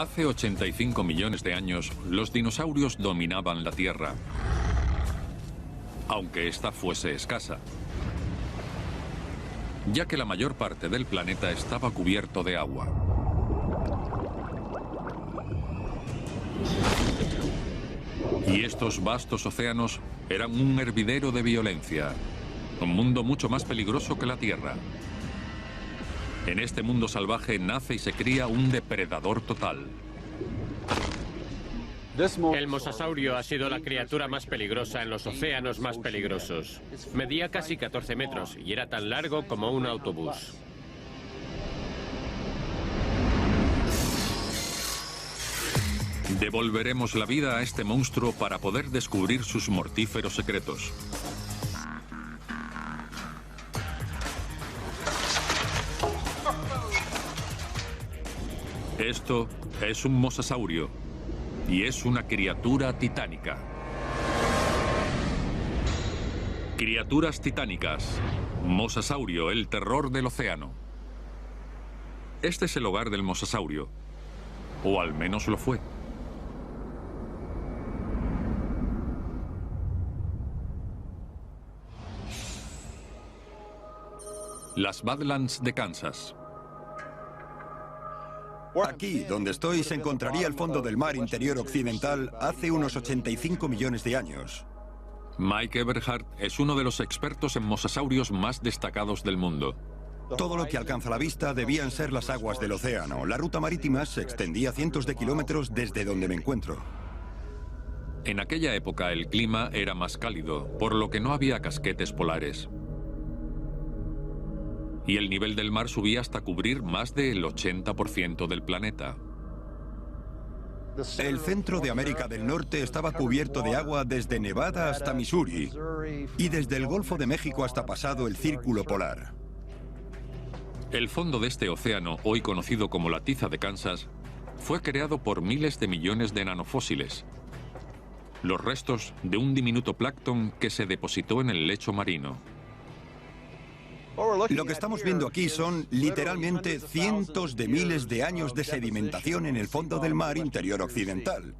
Hace 85 millones de años, los dinosaurios dominaban la Tierra, aunque ésta fuese escasa, ya que la mayor parte del planeta estaba cubierto de agua. Y estos vastos océanos eran un hervidero de violencia, un mundo mucho más peligroso que la Tierra. En este mundo salvaje nace y se cría un depredador total. El mosasaurio ha sido la criatura más peligrosa en los océanos más peligrosos. Medía casi 14 metros y era tan largo como un autobús. Devolveremos la vida a este monstruo para poder descubrir sus mortíferos secretos. Esto es un mosasaurio y es una criatura titánica. Criaturas titánicas. Mosasaurio, el terror del océano. Este es el hogar del mosasaurio, o al menos lo fue. Las Badlands de Kansas. Aquí, donde estoy, se encontraría el fondo del mar interior occidental hace unos 85 millones de años. Mike Eberhardt es uno de los expertos en mosasaurios más destacados del mundo. Todo lo que alcanza la vista debían ser las aguas del océano. La ruta marítima se extendía cientos de kilómetros desde donde me encuentro. En aquella época el clima era más cálido, por lo que no había casquetes polares. Y el nivel del mar subía hasta cubrir más del 80% del planeta. El centro de América del Norte estaba cubierto de agua desde Nevada hasta Missouri y desde el Golfo de México hasta pasado el Círculo Polar. El fondo de este océano, hoy conocido como la Tiza de Kansas, fue creado por miles de millones de nanofósiles, los restos de un diminuto plancton que se depositó en el lecho marino. Lo que estamos viendo aquí son literalmente cientos de miles de años de sedimentación en el fondo del mar interior occidental.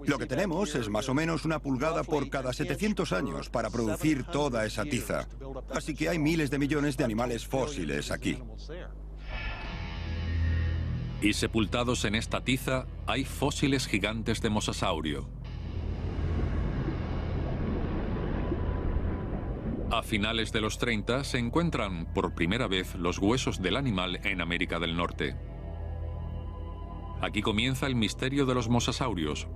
Lo que tenemos es más o menos 1 pulgada por cada 700 años para producir toda esa tiza. Así que hay miles de millones de animales fósiles aquí. Y sepultados en esta tiza hay fósiles gigantes de mosasaurio. A finales de los 30 se encuentran por primera vez los huesos del animal en América del Norte. Aquí comienza el misterio de los mosasaurios,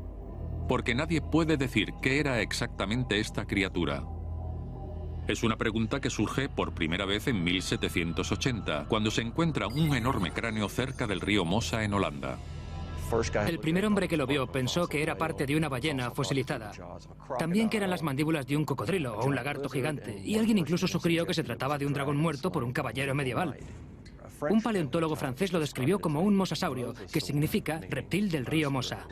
porque nadie puede decir qué era exactamente esta criatura. Es una pregunta que surge por primera vez en 1780, cuando se encuentra un enorme cráneo cerca del río Mosa en Holanda. El primer hombre que lo vio pensó que era parte de una ballena fosilizada. También que eran las mandíbulas de un cocodrilo o un lagarto gigante. Y alguien incluso sugirió que se trataba de un dragón muerto por un caballero medieval. Un paleontólogo francés lo describió como un mosasaurio, que significa reptil del río Mosa.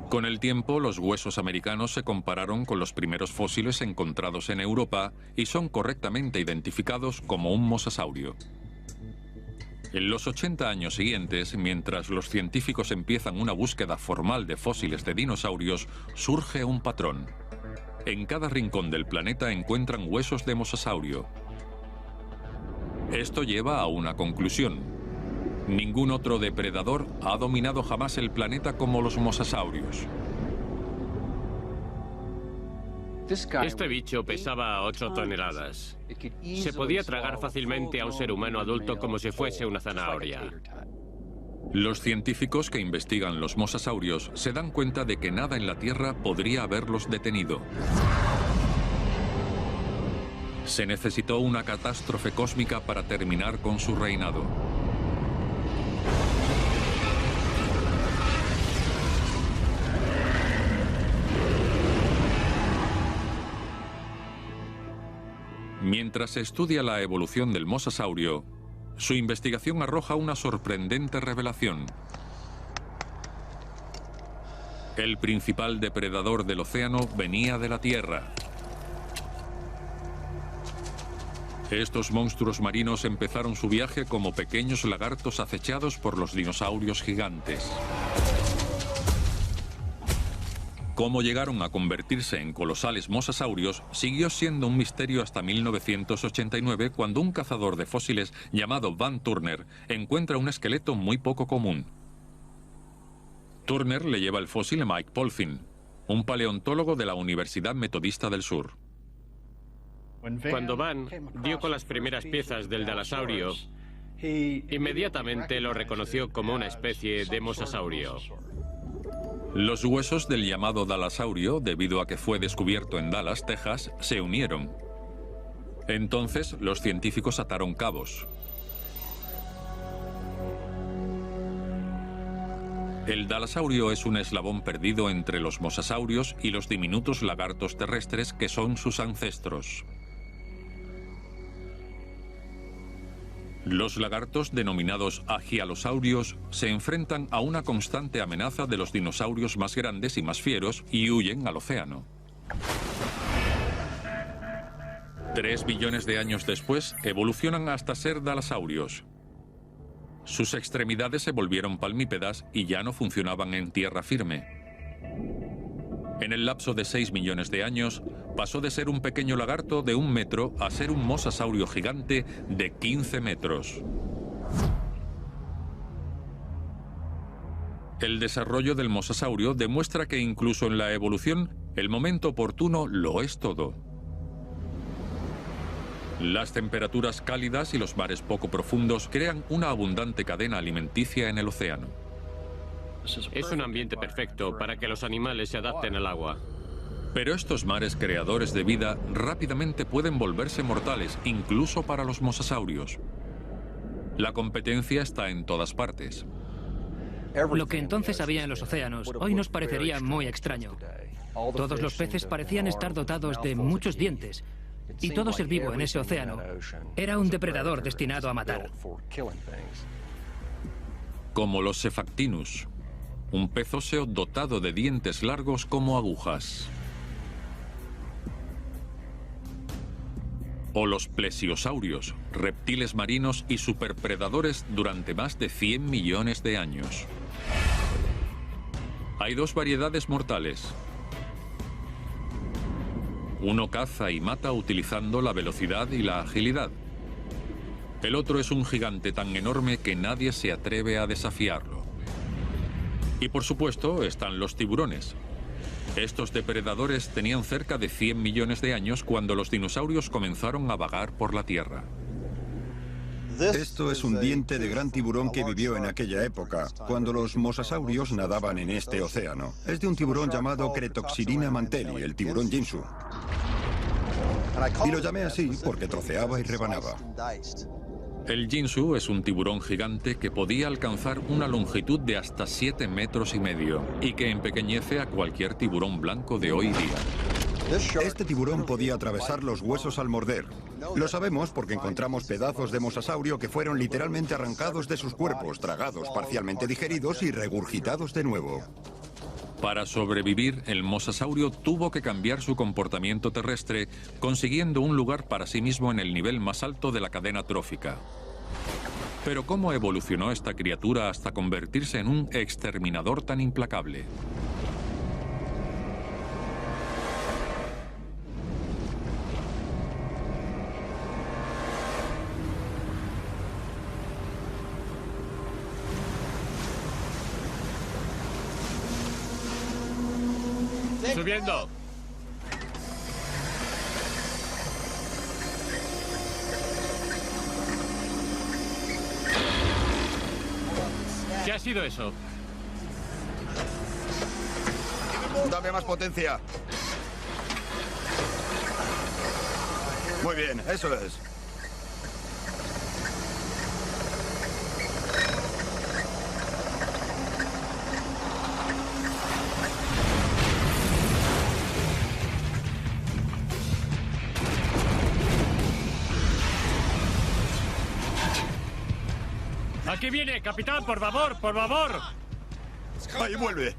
Con el tiempo, los huesos americanos se compararon con los primeros fósiles encontrados en Europa y son correctamente identificados como un mosasaurio. En los 80 años siguientes, mientras los científicos empiezan una búsqueda formal de fósiles de dinosaurios, surge un patrón. En cada rincón del planeta encuentran huesos de mosasaurio. Esto lleva a una conclusión. Ningún otro depredador ha dominado jamás el planeta como los mosasaurios. Este bicho pesaba 8 toneladas. Se podía tragar fácilmente a un ser humano adulto como si fuese una zanahoria. Los científicos que investigan los mosasaurios se dan cuenta de que nada en la Tierra podría haberlos detenido. Se necesitó una catástrofe cósmica para terminar con su reinado. Mientras se estudia la evolución del mosasaurio, su investigación arroja una sorprendente revelación. El principal depredador del océano venía de la Tierra. Estos monstruos marinos empezaron su viaje como pequeños lagartos acechados por los dinosaurios gigantes. Cómo llegaron a convertirse en colosales mosasaurios siguió siendo un misterio hasta 1989, cuando un cazador de fósiles llamado Van Turner encuentra un esqueleto muy poco común. Turner le lleva el fósil a Mike Polfin, un paleontólogo de la Universidad Metodista del Sur. Cuando Van dio con las primeras piezas del dalasaurio, inmediatamente lo reconoció como una especie de mosasaurio. Los huesos del llamado dalasaurio, debido a que fue descubierto en Dallas, Texas, se unieron. Entonces los científicos ataron cabos. El dalasaurio es un eslabón perdido entre los mosasaurios y los diminutos lagartos terrestres que son sus ancestros. Los lagartos, denominados agialosaurios, se enfrentan a una constante amenaza de los dinosaurios más grandes y más fieros y huyen al océano. 3 billones de años después, evolucionan hasta ser dalasaurios. Sus extremidades se volvieron palmípedas y ya no funcionaban en tierra firme. En el lapso de 6 millones de años, pasó de ser un pequeño lagarto de 1 metro a ser un mosasaurio gigante de 15 metros. El desarrollo del mosasaurio demuestra que incluso en la evolución, el momento oportuno lo es todo. Las temperaturas cálidas y los mares poco profundos crean una abundante cadena alimenticia en el océano. Es un ambiente perfecto para que los animales se adapten al agua. Pero estos mares creadores de vida rápidamente pueden volverse mortales, incluso para los mosasaurios. La competencia está en todas partes. Lo que entonces había en los océanos hoy nos parecería muy extraño. Todos los peces parecían estar dotados de muchos dientes, y todo ser vivo en ese océano era un depredador destinado a matar. Como los Cephactinus, un pez óseo dotado de dientes largos como agujas. O los plesiosaurios, reptiles marinos y superpredadores durante más de 100 millones de años. Hay 2 variedades mortales. Uno caza y mata utilizando la velocidad y la agilidad. El otro es un gigante tan enorme que nadie se atreve a desafiarlo. Y por supuesto están los tiburones. Estos depredadores tenían cerca de 100 millones de años cuando los dinosaurios comenzaron a vagar por la Tierra. Esto es un diente de gran tiburón que vivió en aquella época, cuando los mosasaurios nadaban en este océano. Es de un tiburón llamado Cretoxylina mantelli, el tiburón Jinsu. Y lo llamé así porque troceaba y rebanaba. El Jinsu es un tiburón gigante que podía alcanzar una longitud de hasta 7,5 metros y que empequeñece a cualquier tiburón blanco de hoy día. Este tiburón podía atravesar los huesos al morder. Lo sabemos porque encontramos pedazos de mosasaurio que fueron literalmente arrancados de sus cuerpos, tragados, parcialmente digeridos y regurgitados de nuevo. Para sobrevivir, el mosasaurio tuvo que cambiar su comportamiento terrestre, consiguiendo un lugar para sí mismo en el nivel más alto de la cadena trófica. Pero ¿cómo evolucionó esta criatura hasta convertirse en un exterminador tan implacable? ¡Subiendo! ¿Qué ha sido eso? Dame más potencia. Muy bien, eso es. ¡Aquí viene, capitán! ¡Por favor, por favor! Ahí vuelve.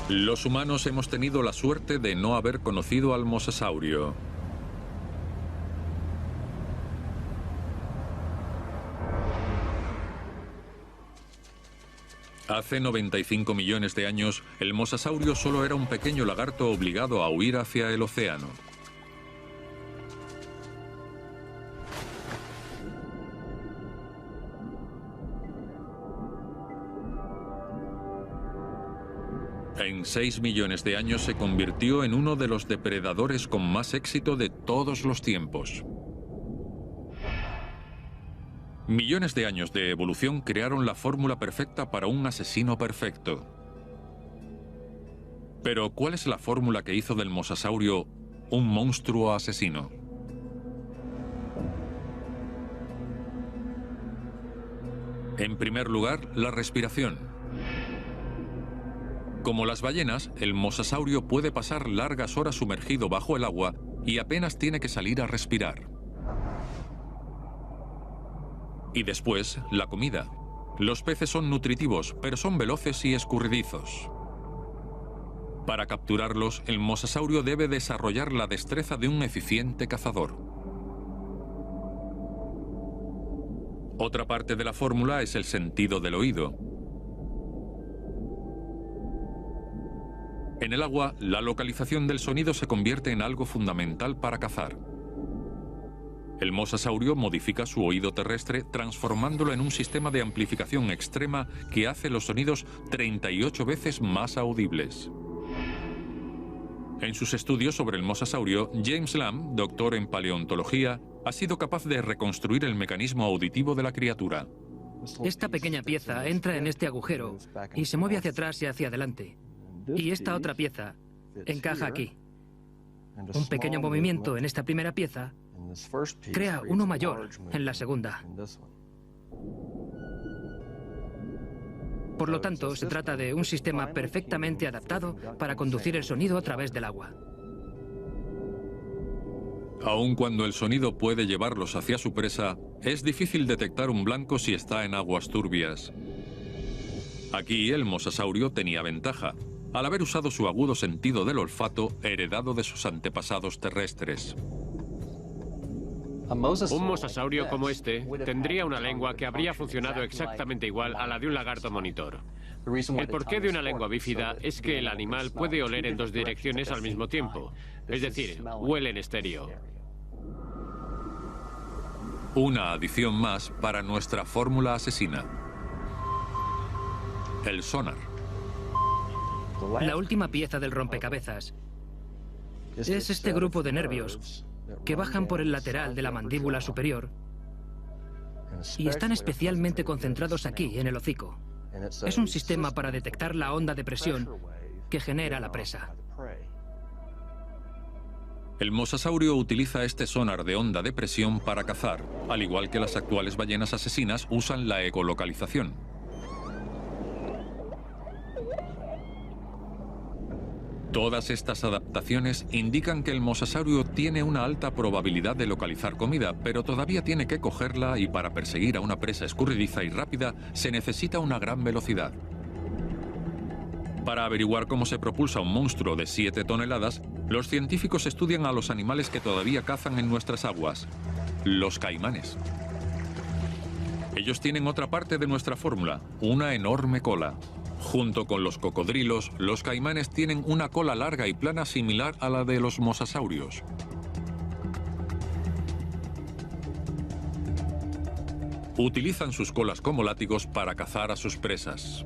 Los humanos hemos tenido la suerte de no haber conocido al mosasaurio. Hace 95 millones de años, el mosasaurio solo era un pequeño lagarto obligado a huir hacia el océano. En 6 millones de años se convirtió en uno de los depredadores con más éxito de todos los tiempos. Millones de años de evolución crearon la fórmula perfecta para un asesino perfecto. Pero, ¿cuál es la fórmula que hizo del mosasaurio un monstruo asesino? En primer lugar, la respiración. Como las ballenas, el mosasaurio puede pasar largas horas sumergido bajo el agua y apenas tiene que salir a respirar. Y después, la comida. Los peces son nutritivos, pero son veloces y escurridizos. Para capturarlos, el mosasaurio debe desarrollar la destreza de un eficiente cazador. Otra parte de la fórmula es el sentido del oído. En el agua, la localización del sonido se convierte en algo fundamental para cazar. El mosasaurio modifica su oído terrestre transformándolo en un sistema de amplificación extrema que hace los sonidos 38 veces más audibles. En sus estudios sobre el mosasaurio, James Lamb, doctor en paleontología, ha sido capaz de reconstruir el mecanismo auditivo de la criatura. Esta pequeña pieza entra en este agujero y se mueve hacia atrás y hacia adelante. Y esta otra pieza encaja aquí. Un pequeño movimiento en esta primera pieza crea uno mayor en la segunda. Por lo tanto, se trata de un sistema perfectamente adaptado para conducir el sonido a través del agua. Aun cuando el sonido puede llevarlos hacia su presa, es difícil detectar un blanco si está en aguas turbias. Aquí el mosasaurio tenía ventaja, al haber usado su agudo sentido del olfato heredado de sus antepasados terrestres. Un mosasaurio como este tendría una lengua que habría funcionado exactamente igual a la de un lagarto monitor. El porqué de una lengua bífida es que el animal puede oler en dos direcciones al mismo tiempo, es decir, huele en estéreo. Una adición más para nuestra fórmula asesina: el sonar. La última pieza del rompecabezas es este grupo de nervios que bajan por el lateral de la mandíbula superior y están especialmente concentrados aquí, en el hocico. Es un sistema para detectar la onda de presión que genera la presa. El mosasaurio utiliza este sonar de onda de presión para cazar, al igual que las actuales ballenas asesinas usan la ecolocalización. Todas estas adaptaciones indican que el mosasaurio tiene una alta probabilidad de localizar comida, pero todavía tiene que cogerla y para perseguir a una presa escurridiza y rápida se necesita una gran velocidad. Para averiguar cómo se propulsa un monstruo de 7 toneladas, los científicos estudian a los animales que todavía cazan en nuestras aguas, los caimanes. Ellos tienen otra parte de nuestra fórmula, una enorme cola. Junto con los cocodrilos, los caimanes tienen una cola larga y plana similar a la de los mosasaurios. Utilizan sus colas como látigos para cazar a sus presas.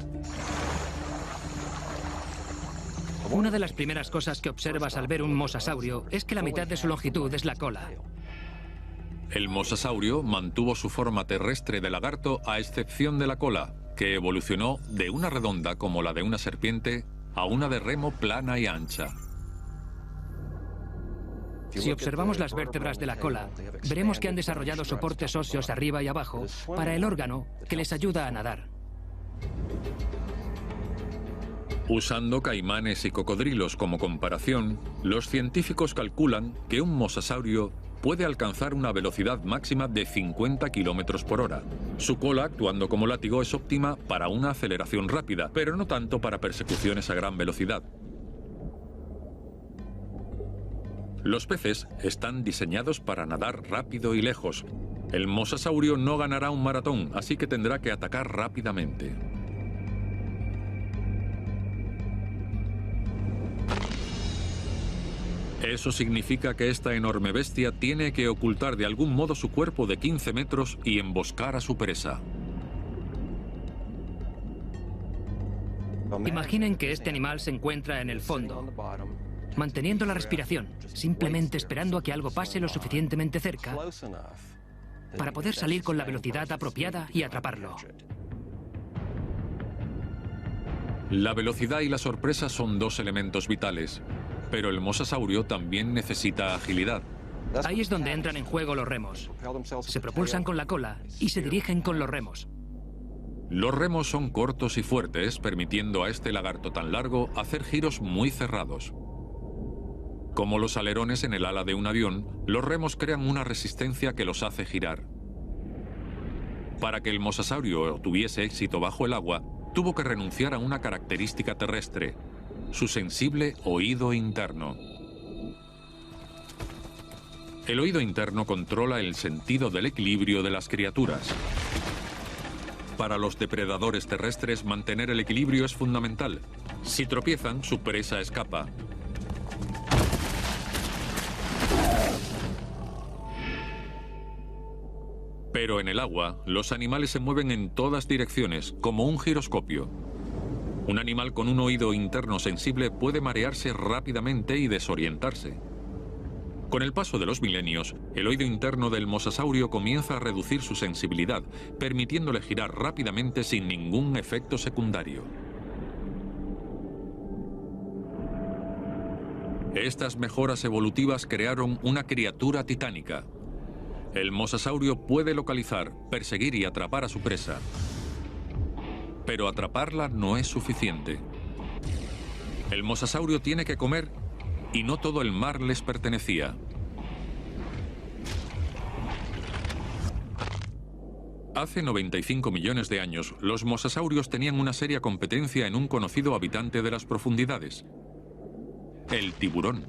Una de las primeras cosas que observas al ver un mosasaurio es que la mitad de su longitud es la cola. El mosasaurio mantuvo su forma terrestre de lagarto a excepción de la cola, que evolucionó de una redonda como la de una serpiente a una de remo plana y ancha. Si observamos las vértebras de la cola, veremos que han desarrollado soportes óseos arriba y abajo para el órgano que les ayuda a nadar. Usando caimanes y cocodrilos como comparación, los científicos calculan que un mosasaurio puede alcanzar una velocidad máxima de 50 km por hora. Su cola, actuando como látigo, es óptima para una aceleración rápida, pero no tanto para persecuciones a gran velocidad. Los peces están diseñados para nadar rápido y lejos. El mosasaurio no ganará un maratón, así que tendrá que atacar rápidamente. Eso significa que esta enorme bestia tiene que ocultar de algún modo su cuerpo de 15 metros y emboscar a su presa. Imaginen que este animal se encuentra en el fondo, manteniendo la respiración, simplemente esperando a que algo pase lo suficientemente cerca para poder salir con la velocidad apropiada y atraparlo. La velocidad y la sorpresa son dos elementos vitales, pero el mosasaurio también necesita agilidad. Ahí es donde entran en juego los remos. Se propulsan con la cola y se dirigen con los remos. Los remos son cortos y fuertes, permitiendo a este lagarto tan largo hacer giros muy cerrados. Como los alerones en el ala de un avión, los remos crean una resistencia que los hace girar. Para que el mosasaurio tuviese éxito bajo el agua, tuvo que renunciar a una característica terrestre: su sensible oído interno. El oído interno controla el sentido del equilibrio de las criaturas. Para los depredadores terrestres, mantener el equilibrio es fundamental. Si tropiezan, su presa escapa. Pero en el agua, los animales se mueven en todas direcciones, como un giroscopio. Un animal con un oído interno sensible puede marearse rápidamente y desorientarse. Con el paso de los milenios, el oído interno del mosasaurio comienza a reducir su sensibilidad, permitiéndole girar rápidamente sin ningún efecto secundario. Estas mejoras evolutivas crearon una criatura titánica. El mosasaurio puede localizar, perseguir y atrapar a su presa. Pero atraparla no es suficiente. El mosasaurio tiene que comer y no todo el mar les pertenecía. Hace 95 millones de años, los mosasaurios tenían una seria competencia en un conocido habitante de las profundidades: el tiburón.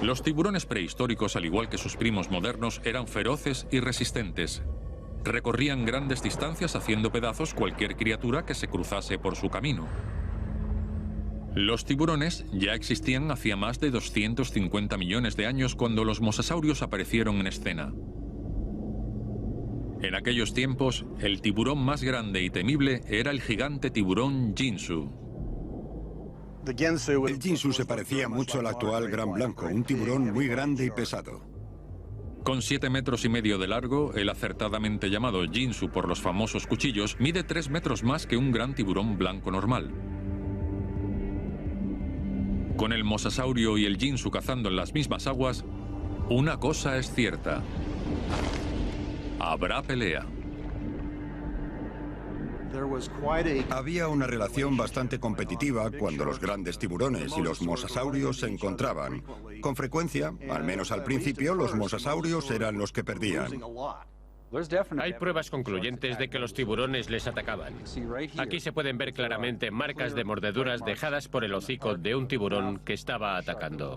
Los tiburones prehistóricos, al igual que sus primos modernos, eran feroces y resistentes. Recorrían grandes distancias haciendo pedazos cualquier criatura que se cruzase por su camino. Los tiburones ya existían hacía más de 250 millones de años cuando los mosasaurios aparecieron en escena. En aquellos tiempos, el tiburón más grande y temible era el gigante tiburón Ginsu. El Ginsu se parecía mucho al actual gran blanco, un tiburón muy grande y pesado. Con 7,5 metros de largo, el acertadamente llamado Ginsu por los famosos cuchillos mide 3 metros más que un gran tiburón blanco normal. Con el mosasaurio y el Ginsu cazando en las mismas aguas, una cosa es cierta: habrá pelea. Había una relación bastante competitiva cuando los grandes tiburones y los mosasaurios se encontraban. Con frecuencia, al menos al principio, los mosasaurios eran los que perdían. Hay pruebas concluyentes de que los tiburones les atacaban. Aquí se pueden ver claramente marcas de mordeduras dejadas por el hocico de un tiburón que estaba atacando.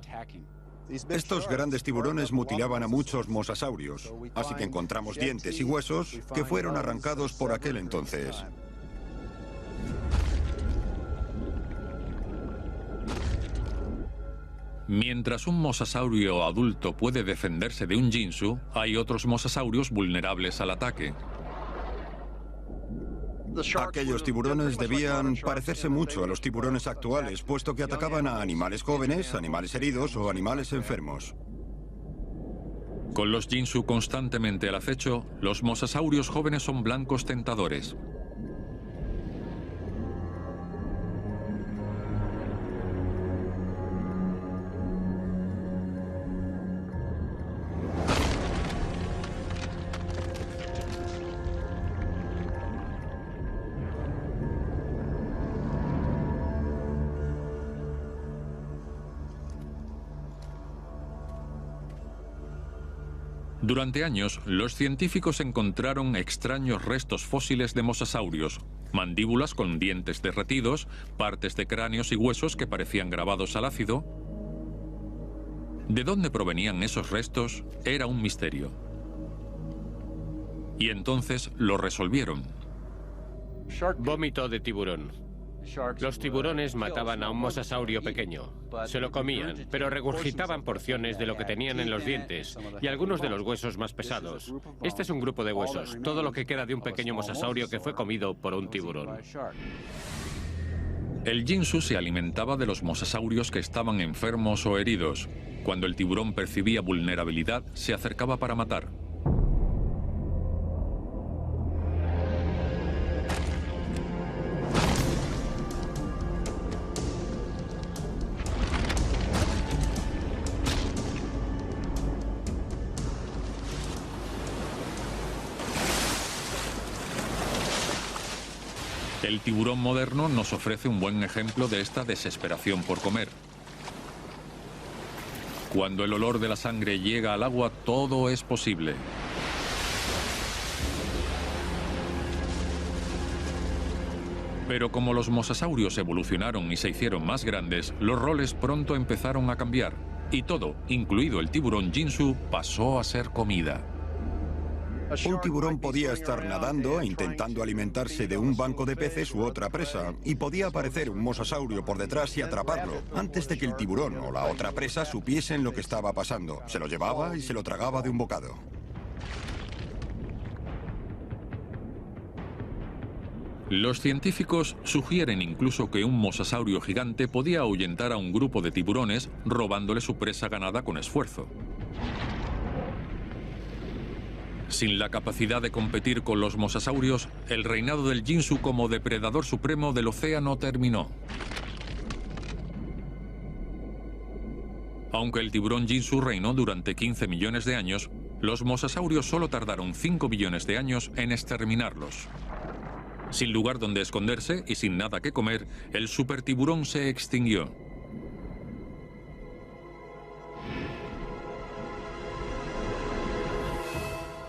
Estos grandes tiburones mutilaban a muchos mosasaurios, así que encontramos dientes y huesos que fueron arrancados por aquel entonces. Mientras un mosasaurio adulto puede defenderse de un Ginsu, hay otros mosasaurios vulnerables al ataque. Aquellos tiburones debían parecerse mucho a los tiburones actuales, puesto que atacaban a animales jóvenes, animales heridos o animales enfermos. Con los Ginsu constantemente al acecho, los mosasaurios jóvenes son blancos tentadores. Durante años, los científicos encontraron extraños restos fósiles de mosasaurios, mandíbulas con dientes derretidos, partes de cráneos y huesos que parecían grabados al ácido. ¿De dónde provenían esos restos? Era un misterio. Y entonces lo resolvieron. Vómito de tiburón. Los tiburones mataban a un mosasaurio pequeño. Se lo comían, pero regurgitaban porciones de lo que tenían en los dientes y algunos de los huesos más pesados. Este es un grupo de huesos, todo lo que queda de un pequeño mosasaurio que fue comido por un tiburón. El ginsu se alimentaba de los mosasaurios que estaban enfermos o heridos. Cuando el tiburón percibía vulnerabilidad, se acercaba para matar. El tiburón moderno nos ofrece un buen ejemplo de esta desesperación por comer. Cuando el olor de la sangre llega al agua, todo es posible. Pero como los mosasaurios evolucionaron y se hicieron más grandes, los roles pronto empezaron a cambiar. Y todo, incluido el tiburón ginsu, pasó a ser comida. Un tiburón podía estar nadando intentando alimentarse de un banco de peces u otra presa, y podía aparecer un mosasaurio por detrás y atraparlo, antes de que el tiburón o la otra presa supiesen lo que estaba pasando. Se lo llevaba y se lo tragaba de un bocado. Los científicos sugieren incluso que un mosasaurio gigante podía ahuyentar a un grupo de tiburones robándole su presa ganada con esfuerzo. Sin la capacidad de competir con los mosasaurios, el reinado del ginsu como depredador supremo del océano terminó. Aunque el tiburón ginsu reinó durante 15 millones de años, los mosasaurios solo tardaron 5 millones de años en exterminarlos. Sin lugar donde esconderse y sin nada que comer, el supertiburón se extinguió.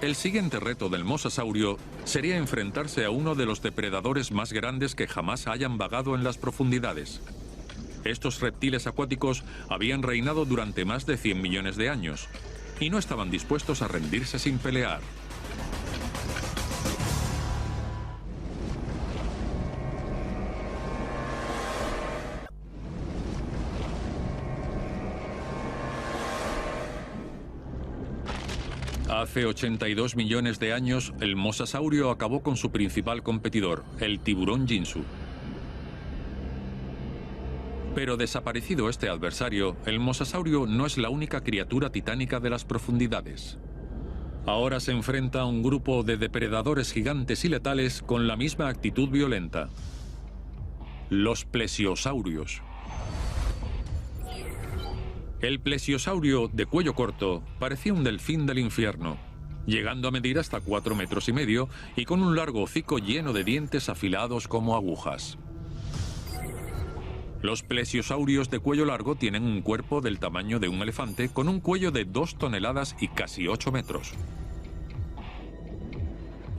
El siguiente reto del mosasaurio sería enfrentarse a uno de los depredadores más grandes que jamás hayan vagado en las profundidades. Estos reptiles acuáticos habían reinado durante más de 100 millones de años y no estaban dispuestos a rendirse sin pelear. Hace 82 millones de años, el mosasaurio acabó con su principal competidor, el tiburón ginsu. Pero desaparecido este adversario, el mosasaurio no es la única criatura titánica de las profundidades. Ahora se enfrenta a un grupo de depredadores gigantes y letales con la misma actitud violenta: los plesiosaurios. El plesiosaurio de cuello corto parecía un delfín del infierno, llegando a medir hasta 4,5 metros y con un largo hocico lleno de dientes afilados como agujas. Los plesiosaurios de cuello largo tienen un cuerpo del tamaño de un elefante con un cuello de 2 toneladas y casi 8 metros.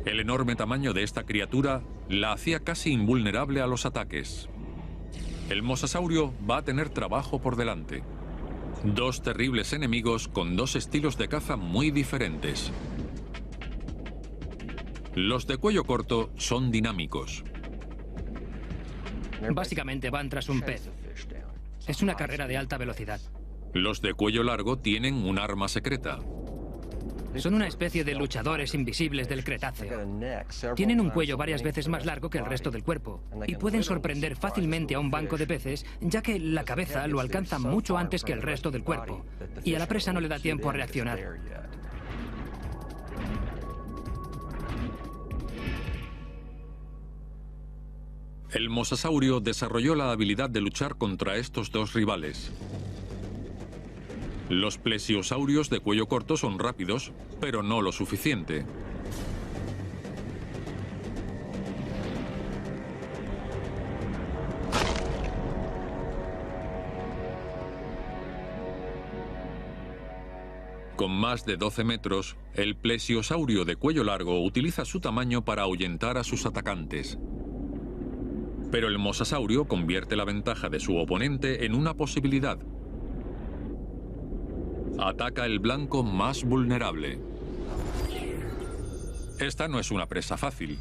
El enorme tamaño de esta criatura la hacía casi invulnerable a los ataques. El mosasaurio va a tener trabajo por delante. 2 terribles enemigos con 2 estilos de caza muy diferentes. Los de cuello corto son dinámicos. Básicamente van tras un pez. Es una carrera de alta velocidad. Los de cuello largo tienen un arma secreta. Son una especie de luchadores invisibles del Cretáceo. Tienen un cuello varias veces más largo que el resto del cuerpo y pueden sorprender fácilmente a un banco de peces, ya que la cabeza lo alcanza mucho antes que el resto del cuerpo y a la presa no le da tiempo a reaccionar. El mosasaurio desarrolló la habilidad de luchar contra estos 2 rivales. Los plesiosaurios de cuello corto son rápidos, pero no lo suficiente. Con más de 12 metros, el plesiosaurio de cuello largo utiliza su tamaño para ahuyentar a sus atacantes. Pero el mosasaurio convierte la ventaja de su oponente en una posibilidad. Ataca el blanco más vulnerable. Esta no es una presa fácil.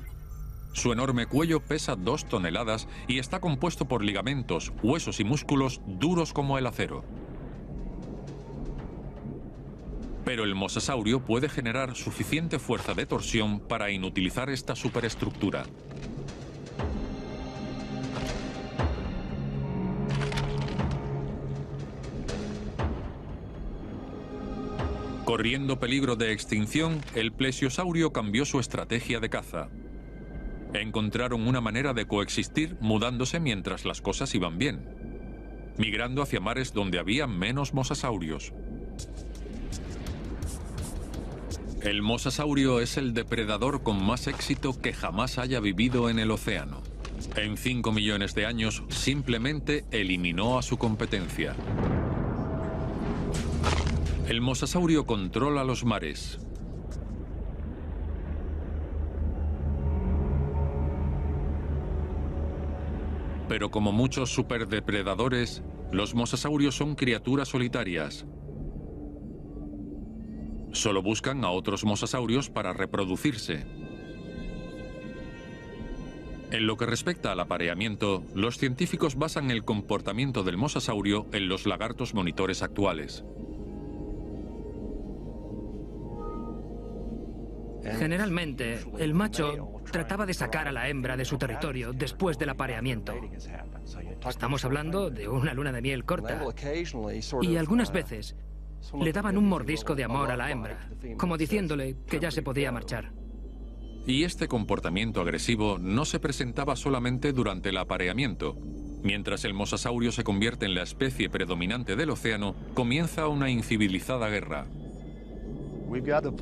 Su enorme cuello pesa 2 toneladas y está compuesto por ligamentos, huesos y músculos duros como el acero. Pero el mosasaurio puede generar suficiente fuerza de torsión para inutilizar esta superestructura. Corriendo peligro de extinción, el plesiosaurio cambió su estrategia de caza. Encontraron una manera de coexistir mudándose mientras las cosas iban bien, migrando hacia mares donde había menos mosasaurios. El mosasaurio es el depredador con más éxito que jamás haya vivido en el océano. En 5 millones de años, simplemente eliminó a su competencia. El mosasaurio controla los mares. Pero como muchos superdepredadores, los mosasaurios son criaturas solitarias. Solo buscan a otros mosasaurios para reproducirse. En lo que respecta al apareamiento, los científicos basan el comportamiento del mosasaurio en los lagartos monitores actuales. Generalmente, el macho trataba de sacar a la hembra de su territorio después del apareamiento. Estamos hablando de una luna de miel corta. Y algunas veces le daban un mordisco de amor a la hembra, como diciéndole que ya se podía marchar. Y este comportamiento agresivo no se presentaba solamente durante el apareamiento. Mientras el mosasaurio se convierte en la especie predominante del océano, comienza una incivilizada guerra.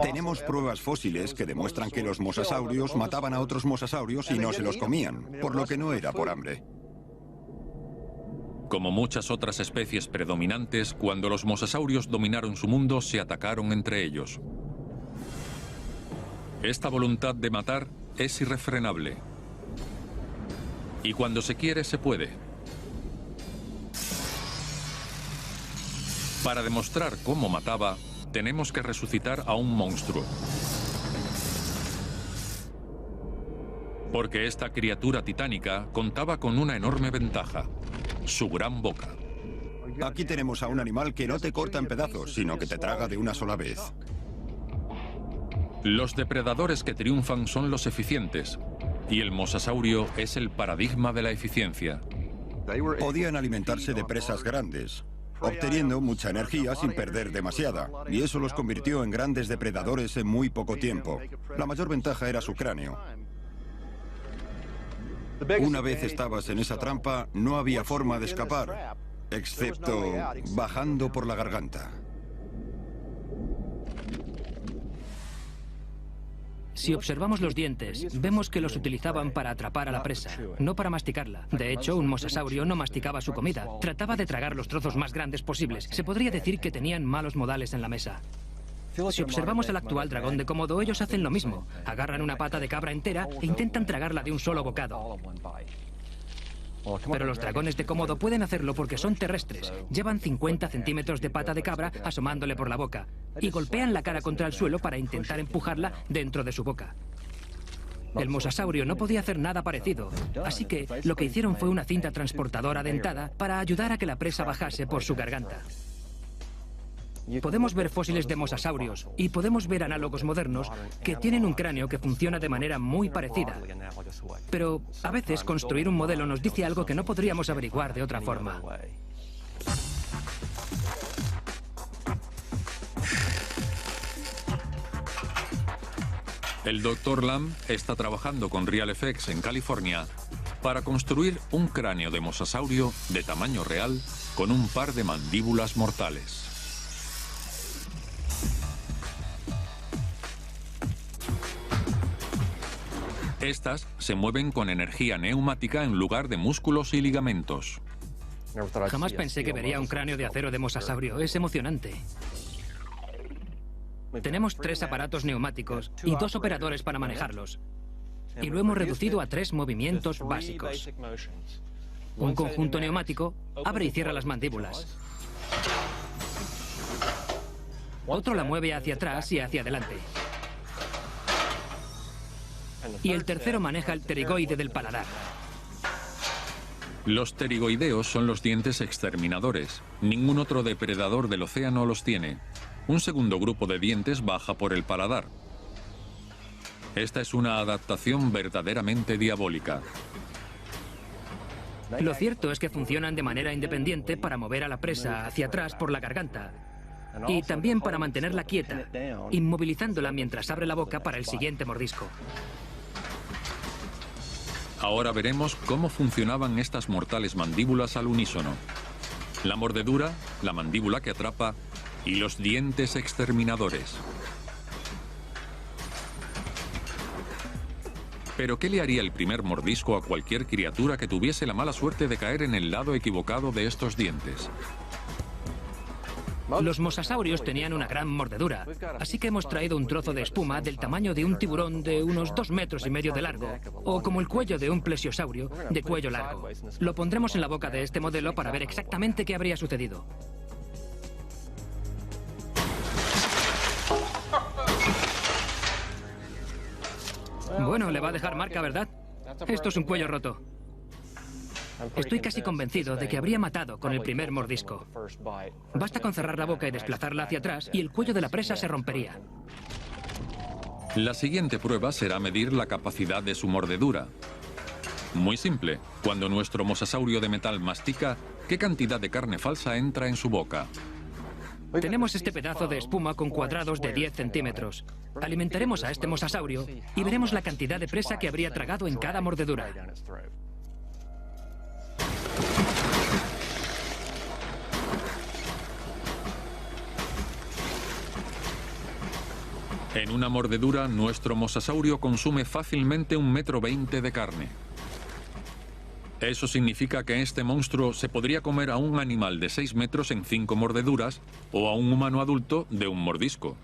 Tenemos pruebas fósiles que demuestran que los mosasaurios mataban a otros mosasaurios y no se los comían, por lo que no era por hambre. Como muchas otras especies predominantes, cuando los mosasaurios dominaron su mundo, se atacaron entre ellos. Esta voluntad de matar es irrefrenable. Y cuando se quiere, se puede. Para demostrar cómo mataba, tenemos que resucitar a un monstruo. Porque esta criatura titánica contaba con una enorme ventaja: su gran boca. Aquí tenemos a un animal que no te corta en pedazos, sino que te traga de una sola vez. Los depredadores que triunfan son los eficientes, y el mosasaurio es el paradigma de la eficiencia. Podían alimentarse de presas grandes, obteniendo mucha energía sin perder demasiada, y eso los convirtió en grandes depredadores en muy poco tiempo. La mayor ventaja era su cráneo. Una vez estabas en esa trampa, no había forma de escapar, excepto bajando por la garganta. Si observamos los dientes, vemos que los utilizaban para atrapar a la presa, no para masticarla. De hecho, un mosasaurio no masticaba su comida, trataba de tragar los trozos más grandes posibles. Se podría decir que tenían malos modales en la mesa. Si observamos el actual dragón de Komodo, ellos hacen lo mismo. Agarran una pata de cabra entera e intentan tragarla de un solo bocado. Pero los dragones de Komodo pueden hacerlo porque son terrestres. Llevan 50 centímetros de pata de cabra asomándole por la boca y golpean la cara contra el suelo para intentar empujarla dentro de su boca. El mosasaurio no podía hacer nada parecido, así que lo que hicieron fue una cinta transportadora dentada para ayudar a que la presa bajase por su garganta. Podemos ver fósiles de mosasaurios y podemos ver análogos modernos que tienen un cráneo que funciona de manera muy parecida. Pero a veces construir un modelo nos dice algo que no podríamos averiguar de otra forma. El Dr. Lamb está trabajando con RealFX en California para construir un cráneo de mosasaurio de tamaño real con un par de mandíbulas mortales. Estas se mueven con energía neumática en lugar de músculos y ligamentos. Jamás pensé que vería un cráneo de acero de mosasaurio. Es emocionante. Tenemos 3 aparatos neumáticos y 2 operadores para manejarlos. Y lo hemos reducido a 3 movimientos básicos. Un conjunto neumático abre y cierra las mandíbulas. Otro la mueve hacia atrás y hacia adelante. Y el tercero maneja el pterigoide del paladar. Los pterigoideos son los dientes exterminadores. Ningún otro depredador del océano los tiene. Un segundo grupo de dientes baja por el paladar. Esta es una adaptación verdaderamente diabólica. Lo cierto es que funcionan de manera independiente para mover a la presa hacia atrás por la garganta y también para mantenerla quieta, inmovilizándola mientras abre la boca para el siguiente mordisco. Ahora veremos cómo funcionaban estas mortales mandíbulas al unísono. La mordedura, la mandíbula que atrapa y los dientes exterminadores. Pero ¿qué le haría el primer mordisco a cualquier criatura que tuviese la mala suerte de caer en el lado equivocado de estos dientes? Los mosasaurios tenían una gran mordedura, así que hemos traído un trozo de espuma del tamaño de un tiburón de unos 2,5 metros de largo, o como el cuello de un plesiosaurio de cuello largo. Lo pondremos en la boca de este modelo para ver exactamente qué habría sucedido. Bueno, le va a dejar marca, ¿verdad? Esto es un cuello roto. Estoy casi convencido de que habría matado con el primer mordisco. Basta con cerrar la boca y desplazarla hacia atrás y el cuello de la presa se rompería. La siguiente prueba será medir la capacidad de su mordedura. Muy simple. Cuando nuestro mosasaurio de metal mastica, ¿qué cantidad de carne falsa entra en su boca? Tenemos este pedazo de espuma con cuadrados de 10 centímetros. Alimentaremos a este mosasaurio y veremos la cantidad de presa que habría tragado en cada mordedura. En una mordedura, nuestro mosasaurio consume fácilmente 1,20 m de carne. Eso significa que este monstruo se podría comer a un animal de 6 metros en 5 mordeduras o a un humano adulto de un mordisco.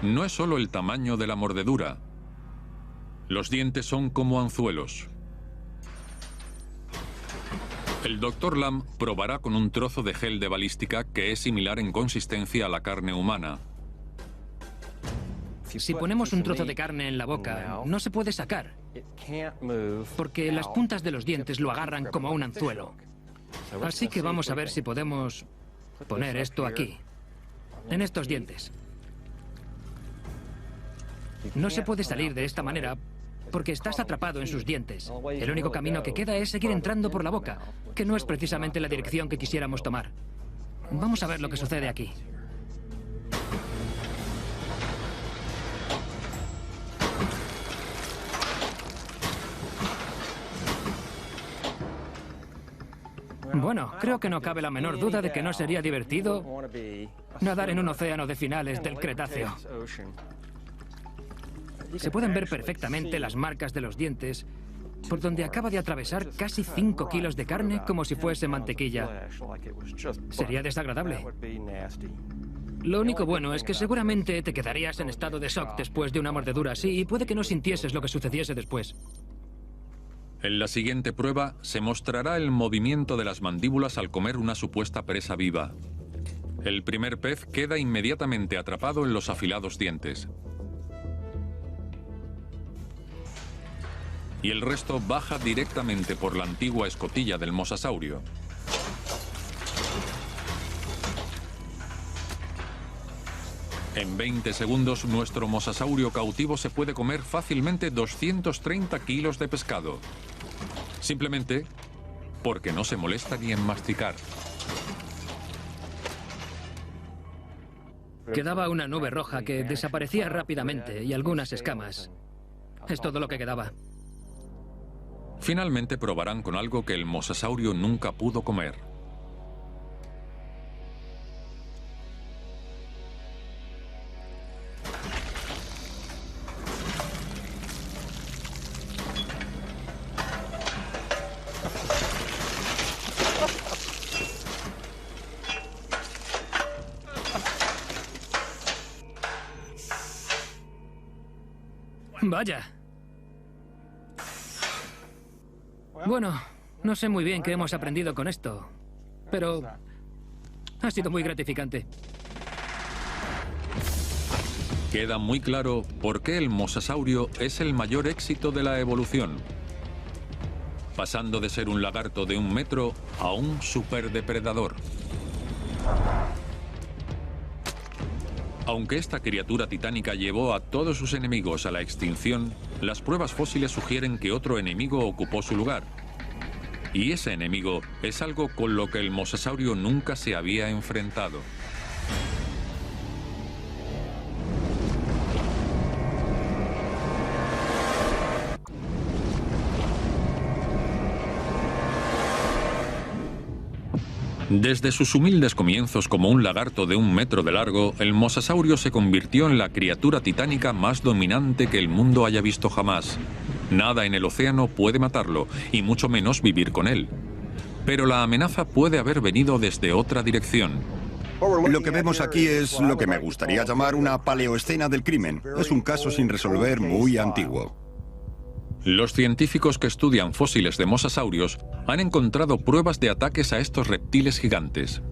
No es solo el tamaño de la mordedura. Los dientes son como anzuelos. El Dr. Lamb probará con un trozo de gel de balística que es similar en consistencia a la carne humana. Si ponemos un trozo de carne en la boca, no se puede sacar, porque las puntas de los dientes lo agarran como un anzuelo. Así que vamos a ver si podemos poner esto aquí, en estos dientes. No se puede salir de esta manera porque estás atrapado en sus dientes. El único camino que queda es seguir entrando por la boca, que no es precisamente la dirección que quisiéramos tomar. Vamos a ver lo que sucede aquí. Bueno, creo que no cabe la menor duda de que no sería divertido nadar en un océano de finales del Cretáceo. Se pueden ver perfectamente las marcas de los dientes, por donde acaba de atravesar casi 5 kilos de carne como si fuese mantequilla. Sería desagradable. Lo único bueno es que seguramente te quedarías en estado de shock después de una mordedura así y puede que no sintieses lo que sucediese después. En la siguiente prueba se mostrará el movimiento de las mandíbulas al comer una supuesta presa viva. El primer pez queda inmediatamente atrapado en los afilados dientes. Y el resto baja directamente por la antigua escotilla del mosasaurio. En 20 segundos, nuestro mosasaurio cautivo se puede comer fácilmente 230 kilos de pescado. Simplemente porque no se molesta ni en masticar. Quedaba una nube roja que desaparecía rápidamente y algunas escamas. Es todo lo que quedaba. Finalmente probarán con algo que el mosasaurio nunca pudo comer. Vaya. Bueno, no sé muy bien qué hemos aprendido con esto, pero ha sido muy gratificante. Queda muy claro por qué el mosasaurio es el mayor éxito de la evolución, pasando de ser un lagarto de 1 metro a un superdepredador. Aunque esta criatura titánica llevó a todos sus enemigos a la extinción, las pruebas fósiles sugieren que otro enemigo ocupó su lugar. Y ese enemigo es algo con lo que el mosasaurio nunca se había enfrentado. Desde sus humildes comienzos como un lagarto de 1 metro de largo, el mosasaurio se convirtió en la criatura titánica más dominante que el mundo haya visto jamás. Nada en el océano puede matarlo, y mucho menos vivir con él. Pero la amenaza puede haber venido desde otra dirección. Lo que vemos aquí es lo que me gustaría llamar una paleoescena del crimen. Es un caso sin resolver muy antiguo. Los científicos que estudian fósiles de mosasaurios han encontrado pruebas de ataques a estos reptiles gigantes.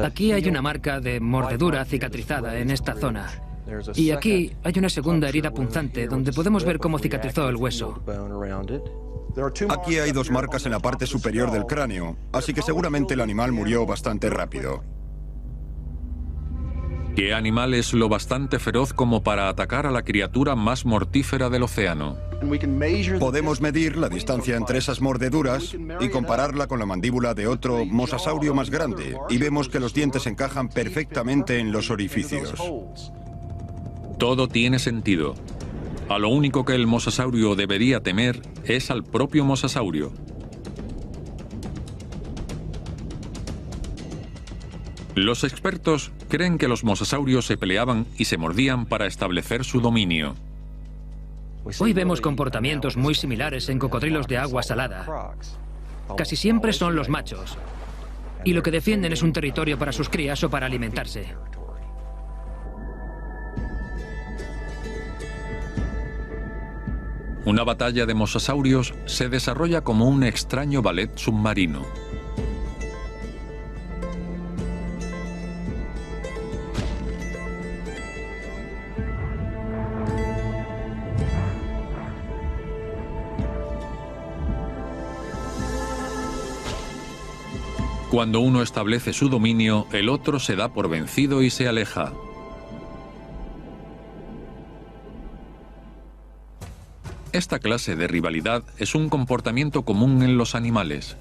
Aquí hay una marca de mordedura cicatrizada en esta zona. Y aquí hay una segunda herida punzante donde podemos ver cómo cicatrizó el hueso. Aquí hay 2 marcas en la parte superior del cráneo, así que seguramente el animal murió bastante rápido. ¿Qué animal es lo bastante feroz como para atacar a la criatura más mortífera del océano? Podemos medir la distancia entre esas mordeduras y compararla con la mandíbula de otro mosasaurio más grande, y vemos que los dientes encajan perfectamente en los orificios. Todo tiene sentido. A lo único que el mosasaurio debería temer es al propio mosasaurio. Los expertos creen que los mosasaurios se peleaban y se mordían para establecer su dominio. Hoy vemos comportamientos muy similares en cocodrilos de agua salada. Casi siempre son los machos, y lo que defienden es un territorio para sus crías o para alimentarse. Una batalla de mosasaurios se desarrolla como un extraño ballet submarino. Cuando uno establece su dominio, el otro se da por vencido y se aleja. Esta clase de rivalidad es un comportamiento común en los animales.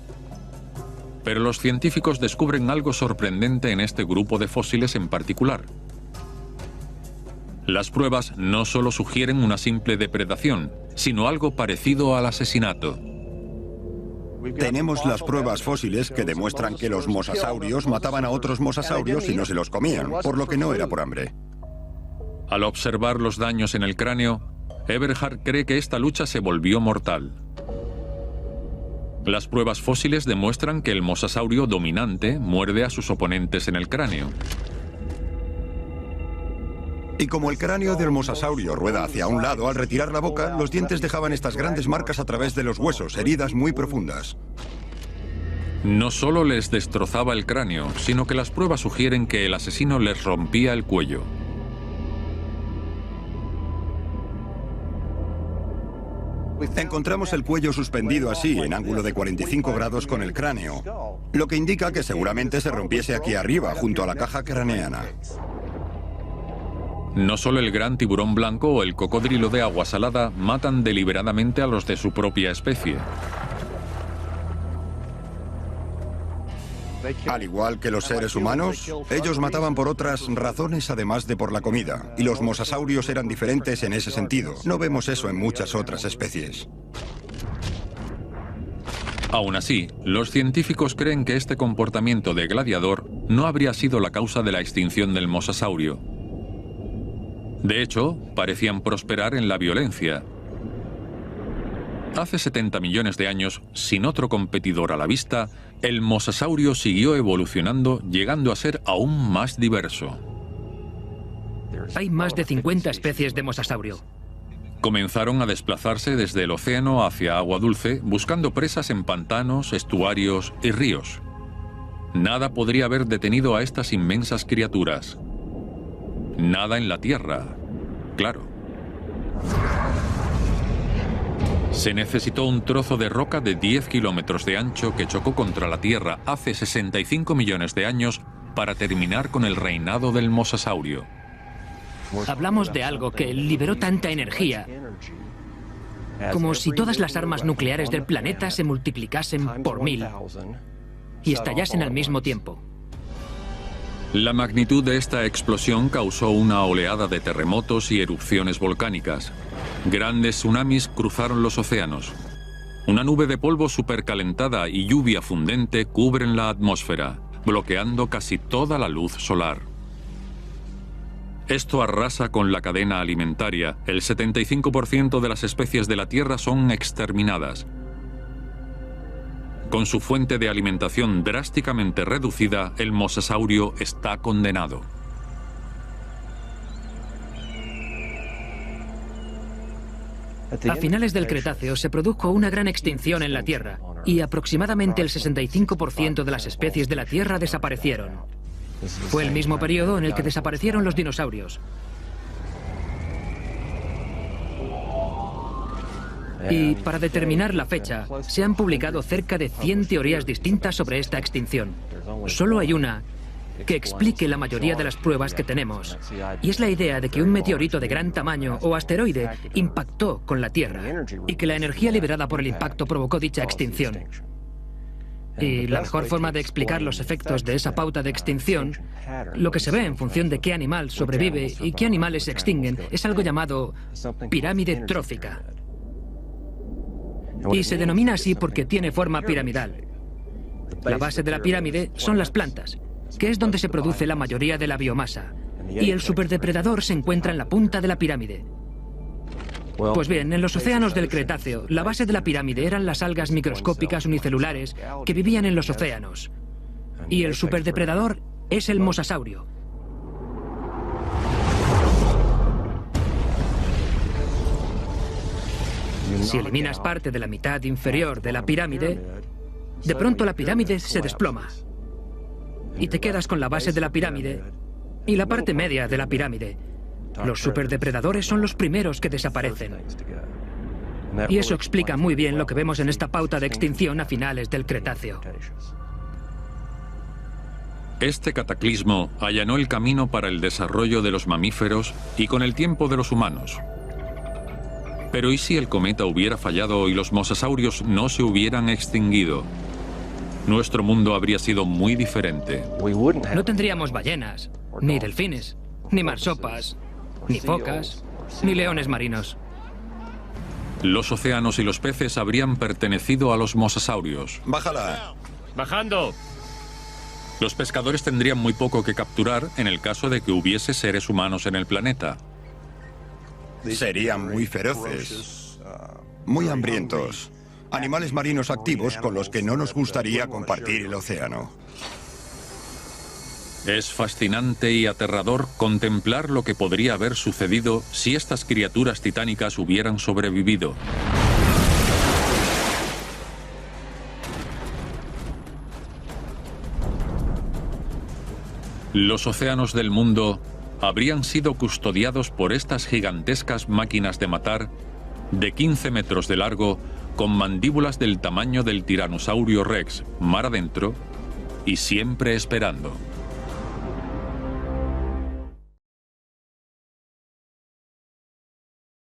Pero los científicos descubren algo sorprendente en este grupo de fósiles en particular. Las pruebas no solo sugieren una simple depredación, sino algo parecido al asesinato. Tenemos las pruebas fósiles que demuestran que los mosasaurios mataban a otros mosasaurios y no se los comían, por lo que no era por hambre. Al observar los daños en el cráneo, Eberhard cree que esta lucha se volvió mortal. Las pruebas fósiles demuestran que el mosasaurio dominante muerde a sus oponentes en el cráneo. Y como el cráneo del mosasaurio rueda hacia un lado, al retirar la boca, los dientes dejaban estas grandes marcas a través de los huesos, heridas muy profundas. No solo les destrozaba el cráneo, sino que las pruebas sugieren que el asesino les rompía el cuello. Encontramos el cuello suspendido así, en ángulo de 45 grados con el cráneo, lo que indica que seguramente se rompiese aquí arriba, junto a la caja craneana. No solo el gran tiburón blanco o el cocodrilo de agua salada matan deliberadamente a los de su propia especie. Al igual que los seres humanos, ellos mataban por otras razones además de por la comida, y los mosasaurios eran diferentes en ese sentido. No vemos eso en muchas otras especies. Aún así, los científicos creen que este comportamiento de gladiador no habría sido la causa de la extinción del mosasaurio. De hecho, parecían prosperar en la violencia. Hace 70 millones de años, sin otro competidor a la vista, el mosasaurio siguió evolucionando, llegando a ser aún más diverso. Hay más de 50 especies de mosasaurio. Comenzaron a desplazarse desde el océano hacia agua dulce, buscando presas en pantanos, estuarios y ríos. Nada podría haber detenido a estas inmensas criaturas. Nada en la Tierra, claro. Se necesitó un trozo de roca de 10 kilómetros de ancho que chocó contra la Tierra hace 65 millones de años para terminar con el reinado del mosasaurio. Hablamos de algo que liberó tanta energía, como si todas las armas nucleares del planeta se multiplicasen por 1000 y estallasen al mismo tiempo. La magnitud de esta explosión causó una oleada de terremotos y erupciones volcánicas. Grandes tsunamis cruzaron los océanos. Una nube de polvo supercalentada y lluvia fundente cubren la atmósfera, bloqueando casi toda la luz solar. Esto arrasa con la cadena alimentaria. El 75% de las especies de la Tierra son exterminadas. Con su fuente de alimentación drásticamente reducida, el mosasaurio está condenado. A finales del Cretáceo se produjo una gran extinción en la Tierra y aproximadamente el 65% de las especies de la Tierra desaparecieron. Fue el mismo periodo en el que desaparecieron los dinosaurios. Y para determinar la fecha, se han publicado cerca de 100 teorías distintas sobre esta extinción. Solo hay una que explique la mayoría de las pruebas que tenemos, y es la idea de que un meteorito de gran tamaño o asteroide impactó con la Tierra y que la energía liberada por el impacto provocó dicha extinción. Y la mejor forma de explicar los efectos de esa pauta de extinción, lo que se ve en función de qué animal sobrevive y qué animales se extinguen, es algo llamado pirámide trófica. Y se denomina así porque tiene forma piramidal. La base de la pirámide son las plantas, que es donde se produce la mayoría de la biomasa. Y el superdepredador se encuentra en la punta de la pirámide. Pues bien, en los océanos del Cretáceo, la base de la pirámide eran las algas microscópicas unicelulares que vivían en los océanos. Y el superdepredador es el mosasaurio. Si eliminas parte de la mitad inferior de la pirámide, de pronto la pirámide se desploma. Y te quedas con la base de la pirámide y la parte media de la pirámide. Los superdepredadores son los primeros que desaparecen. Y eso explica muy bien lo que vemos en esta pauta de extinción a finales del Cretáceo. Este cataclismo allanó el camino para el desarrollo de los mamíferos y con el tiempo de los humanos. Pero ¿y si el cometa hubiera fallado y los mosasaurios no se hubieran extinguido? Nuestro mundo habría sido muy diferente. No tendríamos ballenas, ni delfines, ni marsopas, ni focas, ni leones marinos. Los océanos y los peces habrían pertenecido a los mosasaurios. Bájala. ¡Bajando! Los pescadores tendrían muy poco que capturar en el caso de que hubiese seres humanos en el planeta. Serían muy feroces, muy hambrientos. Animales marinos activos con los que no nos gustaría compartir el océano. Es fascinante y aterrador contemplar lo que podría haber sucedido si estas criaturas titánicas hubieran sobrevivido. Los océanos del mundo habrían sido custodiados por estas gigantescas máquinas de matar de 15 metros de largo con mandíbulas del tamaño del tiranosaurio Rex mar adentro y siempre esperando.